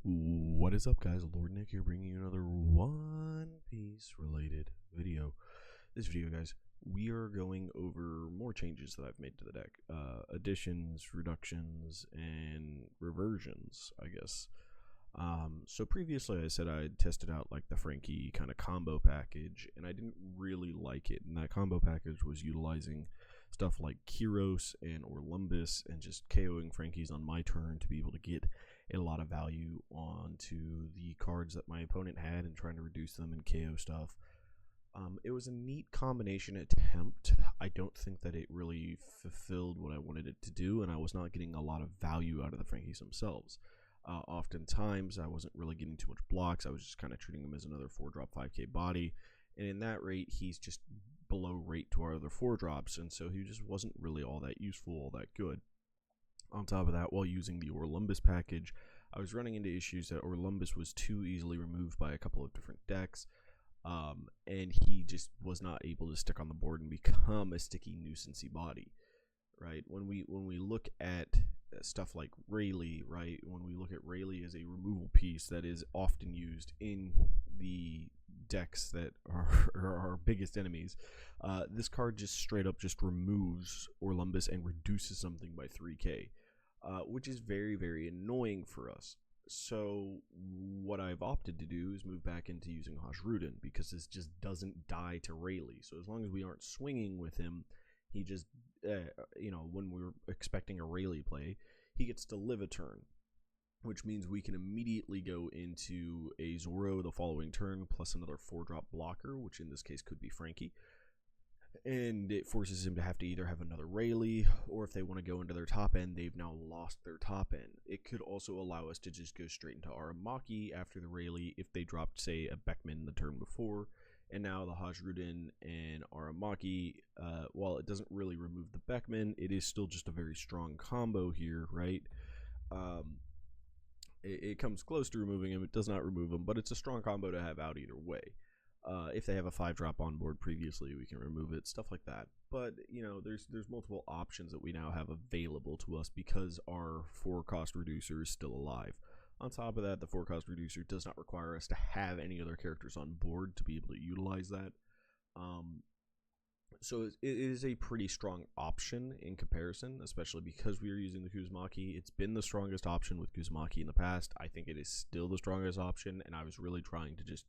What is up, guys? Lord Nick here, bringing you another One Piece related video. This video, guys, we are going over more changes that I've made to the deck. Additions, reductions, and reversions, I guess. So previously I said I tested out like the Frankie kind of combo package, and I didn't really like it. And that combo package was utilizing stuff like Kyros and Orlumbus and just KOing Frankies on my turn to be able to get a lot of value onto the cards that my opponent had and trying to reduce them and KO stuff. It was a neat combination attempt. I don't think that it really fulfilled what I wanted it to do, and I was not getting a lot of value out of the Frankies themselves. Oftentimes, I wasn't really getting too much blocks. I was just kind of treating him as another 4-drop 5k body, and in that rate, he's just below rate to our other 4-drops, and so he just wasn't really all that useful, all that good. On top of that, while using the Orlumbus package, I was running into issues that Orlumbus was too easily removed by a couple of different decks, and he just was not able to stick on the board and become a sticky nuisancey body. Right, when we look at stuff like Rayleigh, right, when we look at Rayleigh as a removal piece that is often used in the decks that are our biggest enemies, this card just straight up just removes Orlumbus and reduces something by 3k, which is very, very annoying for us. So what I've opted to do is move back into using Hajrudin, because this just doesn't die to Rayleigh. So as long as we aren't swinging with him, he just, when we're expecting a Rayleigh play, he gets to live a turn, which means we can immediately go into a Zoro the following turn, plus another 4-drop blocker, which in this case could be Frankie. And it forces him to have to either have another Rayleigh, or if they want to go into their top end, they've now lost their top end. It could also allow us to just go straight into Aramaki after the Rayleigh if they dropped, say, a Beckman the turn before. And now the Hajrudin and Aramaki, while it doesn't really remove the Beckman, it is still just a very strong combo here, right? It comes close to removing him. It does not remove him, but it's a strong combo to have out either way. If they have a 5-drop on board previously, we can remove it, stuff like that. But, there's multiple options that we now have available to us because our 4-cost reducer is still alive. On top of that, the 4-cost reducer does not require us to have any other characters on board to be able to utilize that. So it is a pretty strong option in comparison, especially because we are using the Kuzumaki. It's been the strongest option with Kuzumaki in the past. I think it is still the strongest option, and I was really trying to just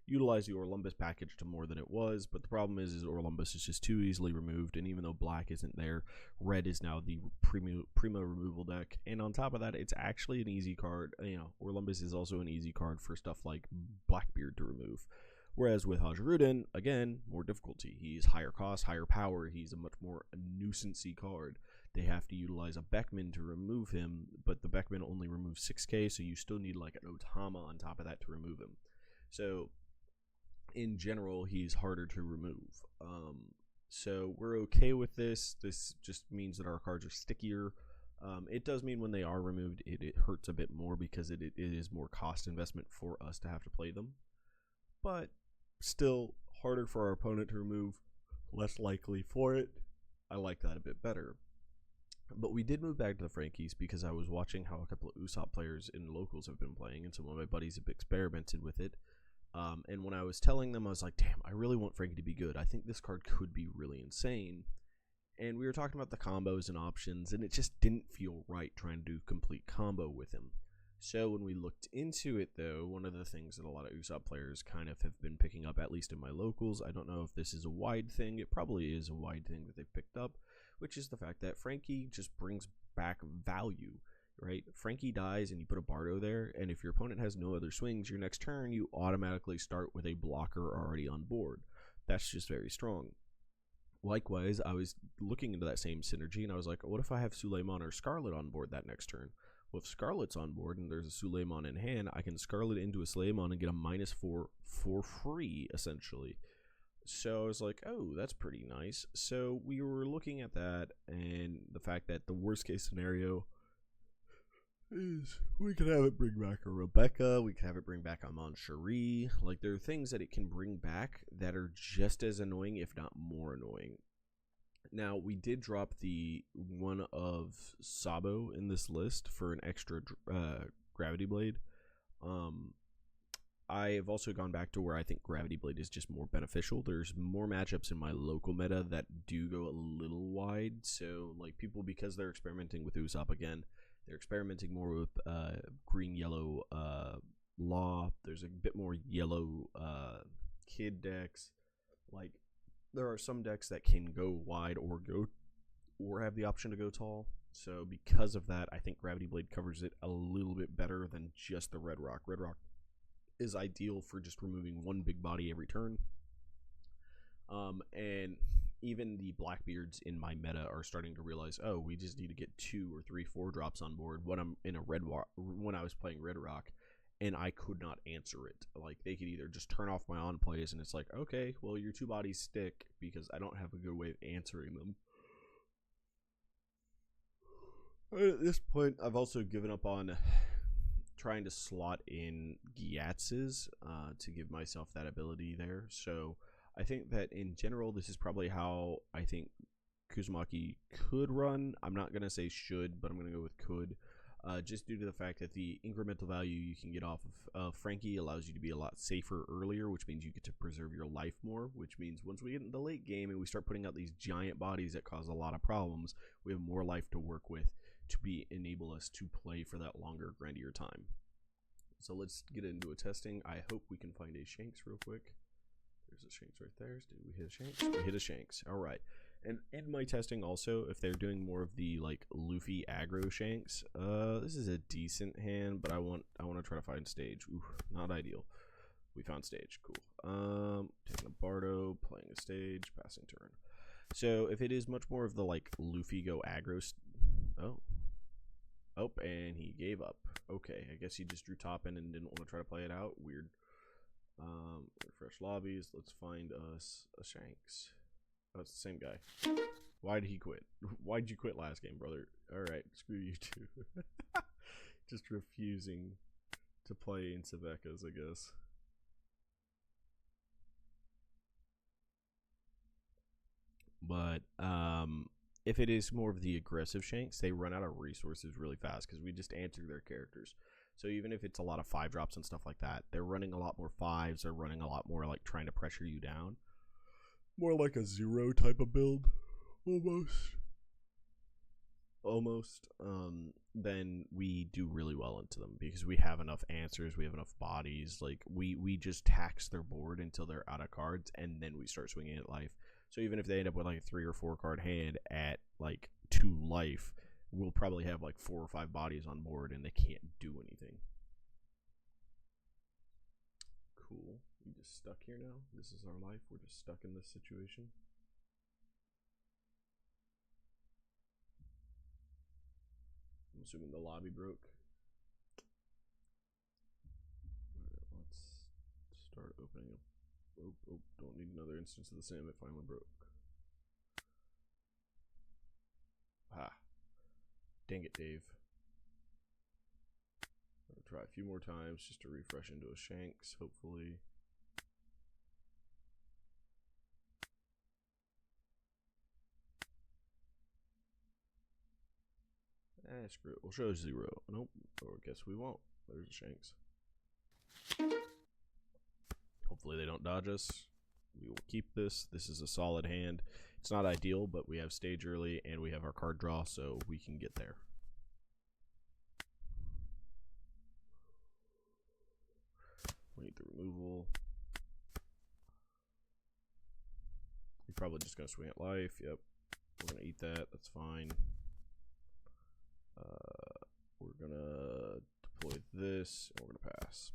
utilize the Orlumbus package to more than it was, but the problem is Orlumbus is just too easily removed, and even though black isn't there, red is now the primo removal deck, and on top of that, it's actually an easy card. Orlumbus is also an easy card for stuff like Blackbeard to remove, whereas with Hajrudin, again, more difficulty. He's higher cost, higher power, he's a much more nuisancey card. They have to utilize a Beckman to remove him, but the Beckman only removes 6k, so you still need like an Otama on top of that to remove him. So in general, he's harder to remove. So we're okay with this. This just means that our cards are stickier. It does mean when they are removed, it hurts a bit more because it is more cost investment for us to have to play them. But still harder for our opponent to remove, less likely for it. I like that a bit better. But we did move back to the Frankies because I was watching how a couple of Usopp players in locals have been playing, and some of my buddies have experimented with it. And when I was telling them, I was like, damn, I really want Frankie to be good. I think this card could be really insane. And we were talking about the combos and options, and it just didn't feel right trying to do complete combo with him. So when we looked into it, though, one of the things that a lot of Usopp players kind of have been picking up, at least in my locals, I don't know if this is a wide thing. It probably is a wide thing that they've picked up, which is the fact that Frankie just brings back value. Right, Frankie dies and you put a Bardo there, and if your opponent has no other swings, your next turn you automatically start with a blocker already on board. That's just very strong. Likewise, I was looking into that same synergy, and I was like, what if I have Suleiman or Scarlet on board that next turn? Well, if Scarlet's on board and there's a Suleiman in hand, I can Scarlet into a Suleiman and get a -4 for free, essentially. So I was like, oh, that's pretty nice. So we were looking at that, and the fact that the worst case scenario is we could have it bring back a Rebecca, we could have it bring back a Cherie. Like, there are things that it can bring back that are just as annoying, if not more annoying. Now, we did drop the one of Sabo in this list for an extra Gravity Blade. I've also gone back to where I think Gravity Blade is just more beneficial. There's more matchups in my local meta that do go a little wide. So, like, people, because they're experimenting with Usopp again, they're experimenting more with green-yellow Law. There's a bit more yellow kid decks. Like, there are some decks that can go wide or have the option to go tall. So, because of that, I think Gravity Blade covers it a little bit better than just the Red Rock. Red Rock is ideal for just removing one big body every turn. And even the Blackbeards in my meta are starting to realize, oh, we just need to get 2 or 3 4-drops on board. When I'm in a when I was playing Red Rock, and I could not answer it. Like, they could either just turn off my on plays, and it's like, okay, well, your 2 bodies stick because I don't have a good way of answering them. At this point, I've also given up on trying to slot in Gyatz's to give myself that ability there. So I think that in general, this is probably how I think Kuzumaki could run. I'm not going to say should, but I'm going to go with could. Just due to the fact that the incremental value you can get off of Frankie allows you to be a lot safer earlier, which means you get to preserve your life more, which means once we get into the late game and we start putting out these giant bodies that cause a lot of problems, we have more life to work with to enable us to play for that longer, grindier time. So let's get into a testing. I hope we can find a Shanks real quick. There's a Shanks right there. Did we hit a Shanks? We hit a Shanks. All right. And in my testing also, if they're doing more of the like Luffy aggro Shanks, this is a decent hand, but I want to try to find stage. Ooh, not ideal. We found stage. Cool. Taking a Bardo, playing a stage, passing turn. So if it is much more of the like Luffy go aggro, oh, and he gave up. Okay, I guess he just drew top end and didn't want to try to play it out. Weird. Refresh lobbies. Let's find us a Shanks. Oh, it's the same guy. Why did he quit? Why'd you quit last game, brother? Alright, screw you too. Just refusing to play in Rebecca's, I guess. But, if it is more of the aggressive Shanks, they run out of resources really fast because we just answer their characters. So even if it's a lot of 5-drops and stuff like that, they're running a lot more 5s. They're running a lot more like trying to pressure you down. More like a 0 type of build, almost. Then we do really well into them because we have enough answers, we have enough bodies. Like we just tax their board until they're out of cards, and then we start swinging at life. So even if they end up with like a 3 or 4 card hand at like 2 life, we'll probably have like 4 or 5 bodies on board, and they can't do anything. Cool. We just stuck here now. This is our life. We're just stuck in this situation. I'm assuming the lobby broke. Alright, let's start opening up. Oh, don't need another instance of the same. It finally broke. Ah. Dang it, Dave. I'll try a few more times just to refresh into a Shanks, hopefully. Screw it. We'll show 0. Nope. Or I guess we won't. There's a Shanks. Hopefully they don't dodge us. We will keep this. This is a solid hand. It's not ideal, but we have stage early and we have our card draw, so we can get there. We need the removal. You're probably just going to swing at life. Yep. We're going to eat that. That's fine. We're going to deploy this, and we're going to pass.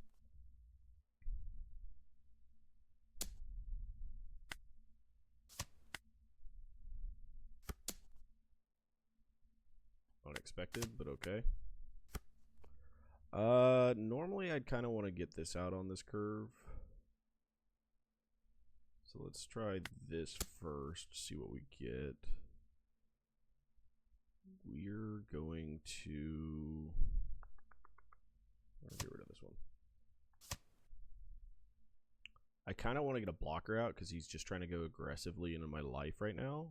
Unexpected, but okay. Normally I'd kind of want to get this out on this curve. So let's try this first, see what we get. We're going to get rid of this one. I kind of want to get a blocker out because he's just trying to go aggressively into my life right now.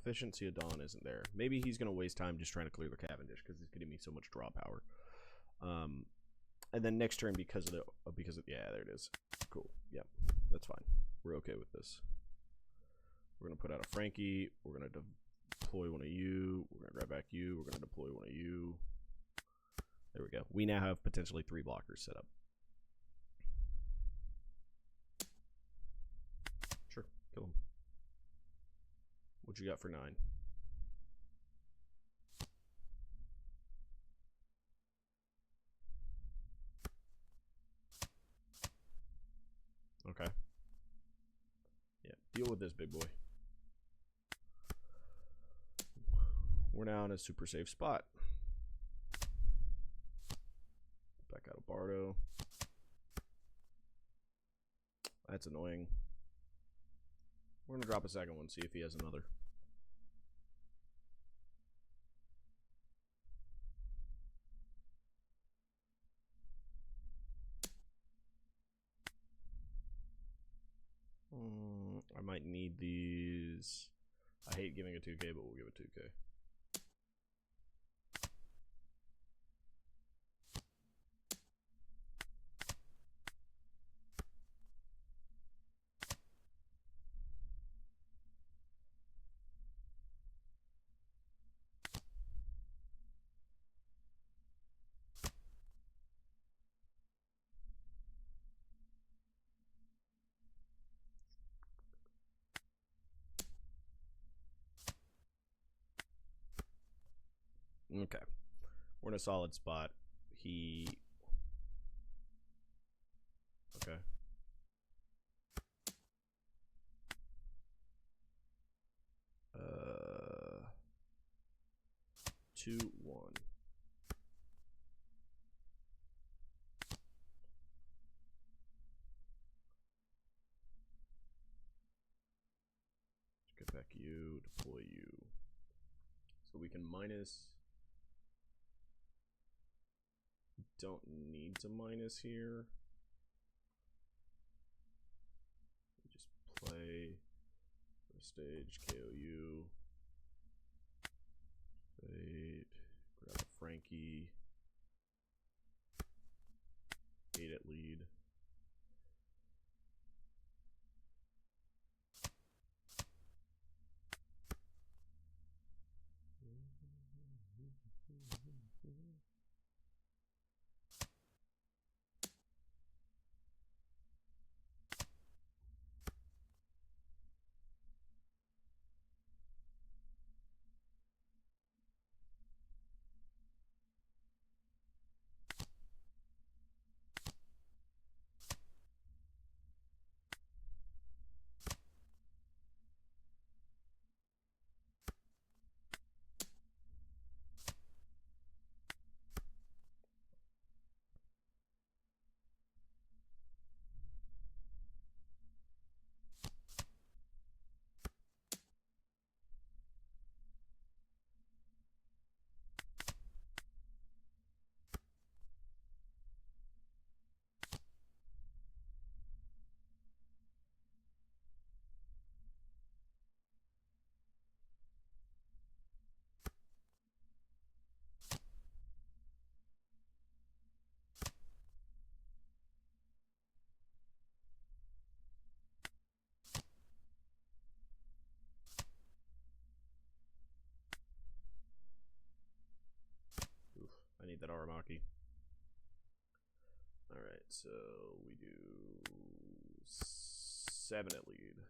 Efficiency of Dawn isn't there. Maybe he's going to waste time just trying to clear the Cavendish because he's getting me so much draw power. And then next turn, because of yeah, there it is. Cool. Yep, that's fine. We're okay with this. We're going to put out a Frankie. We're going to deploy one of you. We're going to grab back you. We're going to deploy one of you. There we go. We now have potentially 3 blockers set up. Sure, kill him. What you got for 9? Okay. Yeah, deal with this, big boy. We're now in a super safe spot. Back out of Bardo. That's annoying. We're going to drop a second one, see if he has another. I might need these. I hate giving a 2K, but we'll give it 2K. Okay. We're in a solid spot. Okay. 2-1. Get back you, deploy you. So we can minus. Don't need to minus here. Just play for stage, KOU. Fade. Grab a Frankie. 8 at lead. I need that Aramaki. Alright, so we do 7 at lead.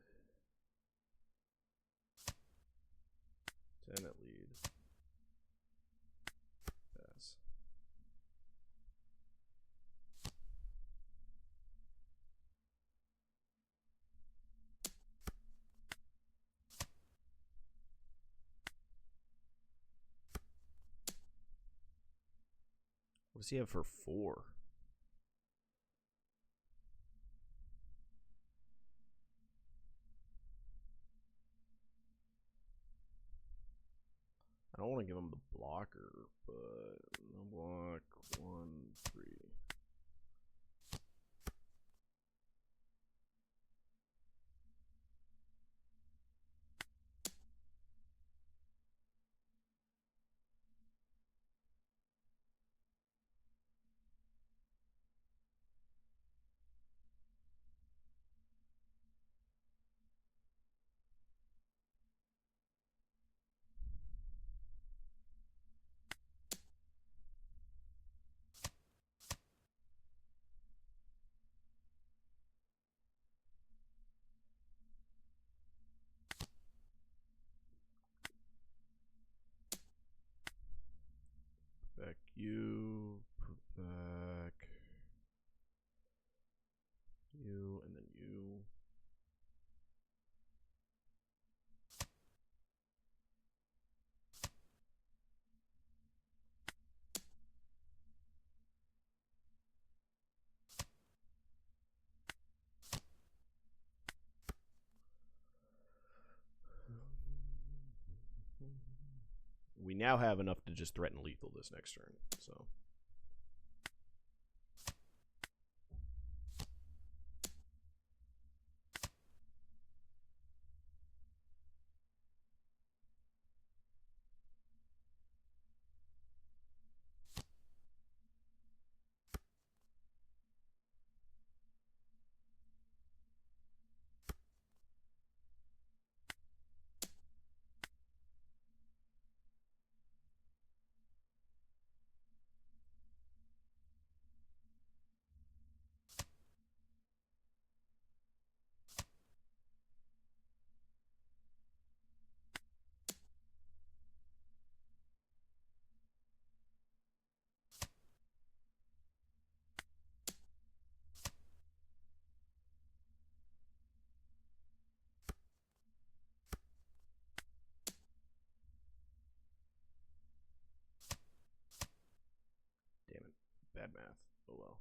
10 at lead. Pass. What does he have for 4? I don't want to give him the blocker, but no block. 1, 3. now have enough to just threaten lethal this next turn. So. Damn it. Bad math. Oh well.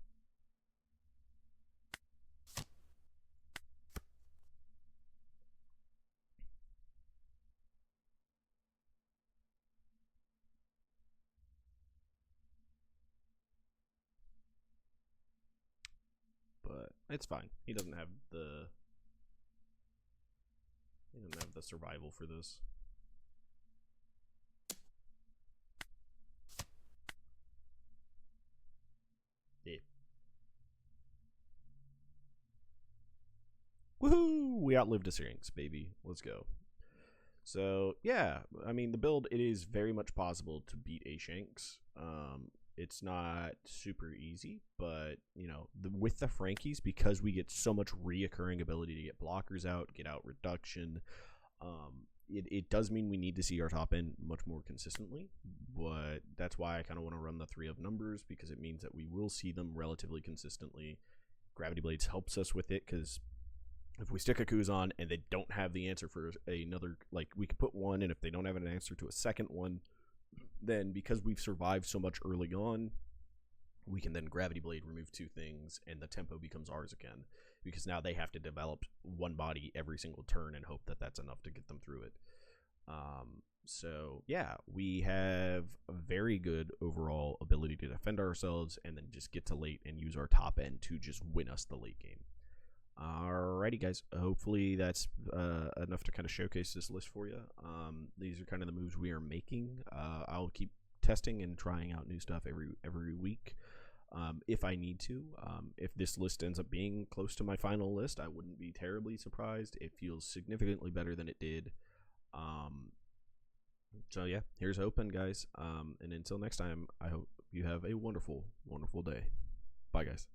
But it's fine. He doesn't have the survival for this. Yeah. Woohoo! We outlived a Shanks, baby. Let's go. So yeah, I mean the build, it is very much possible to beat a Shanks. It's not super easy, but you know, with the Frankies, because we get so much reoccurring ability to get blockers out, get out reduction, it does mean we need to see our top end much more consistently, but that's why I kind of want to run the 3 of numbers, because it means that we will see them relatively consistently. Gravity Blades helps us with it, because if we stick a Kuzan and they don't have the answer for another, like we could put one, and if they don't have an answer to a second one, then because we've survived so much early on, we can then Gravity Blade, remove 2 things, and the tempo becomes ours again, because now they have to develop one body every single turn and hope that that's enough to get them through it. So yeah, we have a very good overall ability to defend ourselves and then just get to late and use our top end to just win us the late game. Alrighty, guys. Hopefully that's enough to kind of showcase this list for you. These are kind of the moves we are making. I'll keep testing and trying out new stuff every week, if I need to. If this list ends up being close to my final list, I wouldn't be terribly surprised. It feels significantly better than it did. So yeah, here's hoping, guys. And until next time, I hope you have a wonderful, wonderful day. Bye, guys.